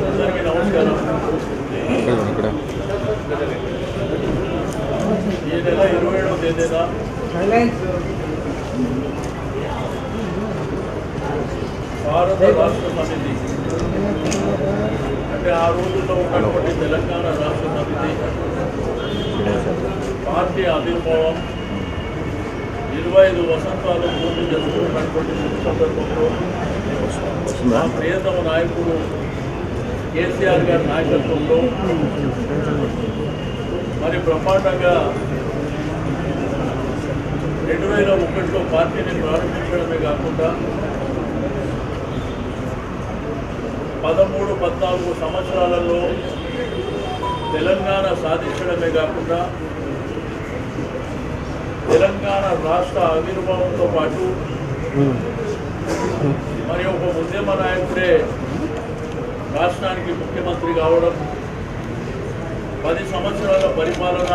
అందరికీ నమస్కారం. ఈ నెల 27వ తేదీన భారత రాష్ట్ర సమితి అంటే ఆ రోజుల్లో ఉన్నటువంటి తెలంగాణ రాష్ట్ర సమితి పార్టీ ఆవిర్భావం 25 వసంతాలు పూర్తి జరుపుకున్నటువంటి సందర్భంలో మా ప్రియతమ నాయకుడు కేసీఆర్ గారి నాయకత్వంలో మరి బ్రహ్మాండంగా 2001లో పార్టీని ప్రారంభించడమే కాకుండా 13-14 సంవత్సరాలలో తెలంగాణ సాధించడమే కాకుండా తెలంగాణ రాష్ట్ర ఆవిర్భావంతో పాటు మరి ఒక ఉద్యమ నాయకుడే రాష్ట్రానికి ముఖ్యమంత్రి కావడం, 10 సంవత్సరాల పరిపాలన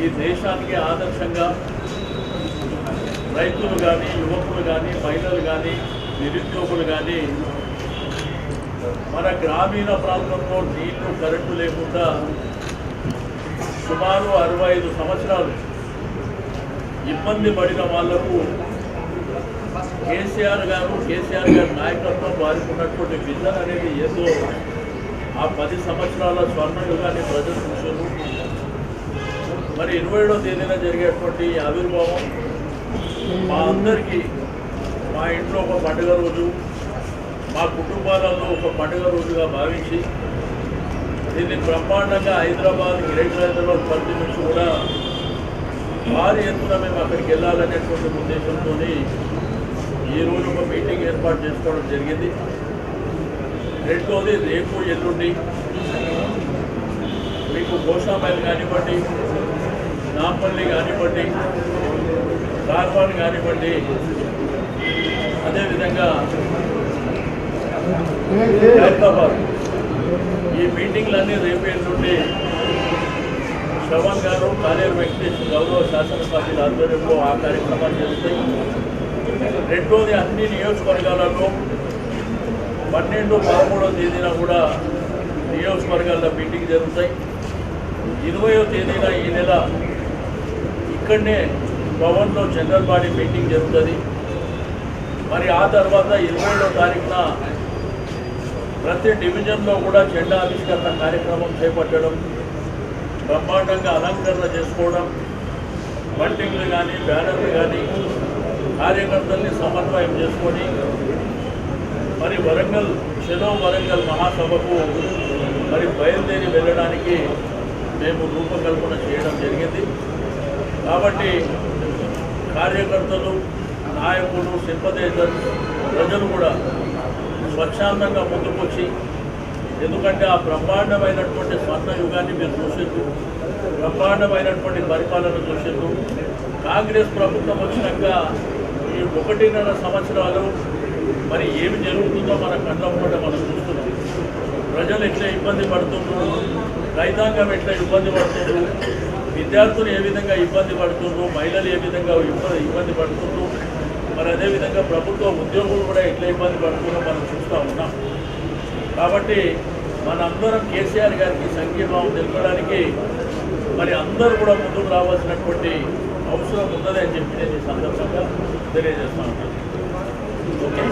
ఈ దేశానికి ఆదర్శంగా రైతులు కానీ, యువకులు కానీ, మహిళలు కానీ, నిరుద్యోగులు కానీ మన గ్రామీణ ప్రాంతంలో నీళ్లు, కరెంటు లేకుండా సుమారు 65 సంవత్సరాలు ఇబ్బంది పడిన వాళ్లకు కేసీఆర్ గారి నాయకత్వం వారికి ఉన్నటువంటి విజన్ అనేది ఏదో ఆ 10 సంవత్సరాల స్వర్ణయుగాన్ని ప్రజలు చూశారు. మరి 27వ తేదీన జరిగేటువంటి ఆవిర్భావం మా అందరికీ మా ఇంట్లో ఒక పండుగ రోజు, మా కుటుంబాలలో ఒక పండుగ రోజుగా భావించి దీన్ని బ్రహ్మాండంగా హైదరాబాద్ గ్రేటర్ హైదరాబాద్ పరిధి నుంచి కూడా భారీ ఎత్తున మేము అక్కడికి వెళ్ళాలనేటువంటి ఉద్దేశంతో ఈరోజు ఒక మీటింగ్ ఏర్పాటు చేసుకోవడం జరిగింది. రెండోది రేపు ఎల్లుండి మీకు గోషామైల్ కానివ్వండి, నాంపల్లి కానివ్వండి, కార్వాన్ కానివ్వండి, అదేవిధంగా హైదరాబాద్ ఈ మీటింగ్లన్నీ రేపు ఎల్లుండి శ్రవణ్ గారు, కాలేరు వెంకటేష్ గౌరవ శాసనసభ్యుల ఆధ్వర్యంలో ఆ కార్యక్రమాలు జరుగుతాయి. రెండోది అన్ని నియోజకవర్గాలలో 12-13వ తేదీన కూడా నియోజకవర్గాల్లో మీటింగ్ జరుగుతాయి. 20వ తేదీన ఈ నెల ఇక్కడనే భవన్లో జనరల్ బాడీ మీటింగ్ జరుగుతుంది. మరి ఆ తర్వాత 27వ తారీఖున ప్రతి డివిజన్లో కూడా జెండా ఆవిష్కరణ కార్యక్రమం చేపట్టడం, బ్రహ్మాండంగా అలంకరణ చేసుకోవడం, బంటింగ్లు కానీ, బ్యానర్లు కానీ కార్యకర్తల్ని సమన్వయం చేసుకొని మరి చలో వరంగల్ మహాసభకు మరి బయలుదేరి వెళ్ళడానికి మేము రూపకల్పన చేయడం జరిగింది. కాబట్టి కార్యకర్తలు, నాయకులు, సింపథైజర్స్, ప్రజలు కూడా స్వచ్ఛందంగా ముందుకొచ్చి, ఎందుకంటే ఆ బ్రహ్మాండమైనటువంటి స్వర్ణయుగాన్ని మీరు చూసేందుకు, బ్రహ్మాండమైనటువంటి పరిపాలన చూసేందుకు కాంగ్రెస్ ప్రభుత్వం వచ్చినాక ఈ 1.5 సంవత్సరాలు మరి ఏమి జరుగుతుందో మన కళ్ళ ముందు మనం చూస్తున్నాం. ప్రజలు ఎట్లా ఇబ్బంది పడుతున్నారు, రైతాంగం ఎట్లా ఇబ్బంది పడుతున్నారు, విద్యార్థులు ఏ విధంగా ఇబ్బంది పడుతున్నారు, మహిళలు ఏ విధంగా ఇబ్బంది పడుతున్నారు, మరి అదేవిధంగా ప్రభుత్వ ఉద్యోగులు కూడా ఎట్లా ఇబ్బంది పడుతున్నారో మనం చూస్తూ ఉన్నాం. కాబట్టి మనందరం కేసీఆర్ గారికి సంఘీభావం తెలపడానికి మరి అందరూ కూడా ముందుకు రావాల్సినటువంటి అవసరం ఉన్నదని చెప్పి నేను ఈ సందర్భంగా తెలియజేస్తా ఉన్నాను. ఓకే.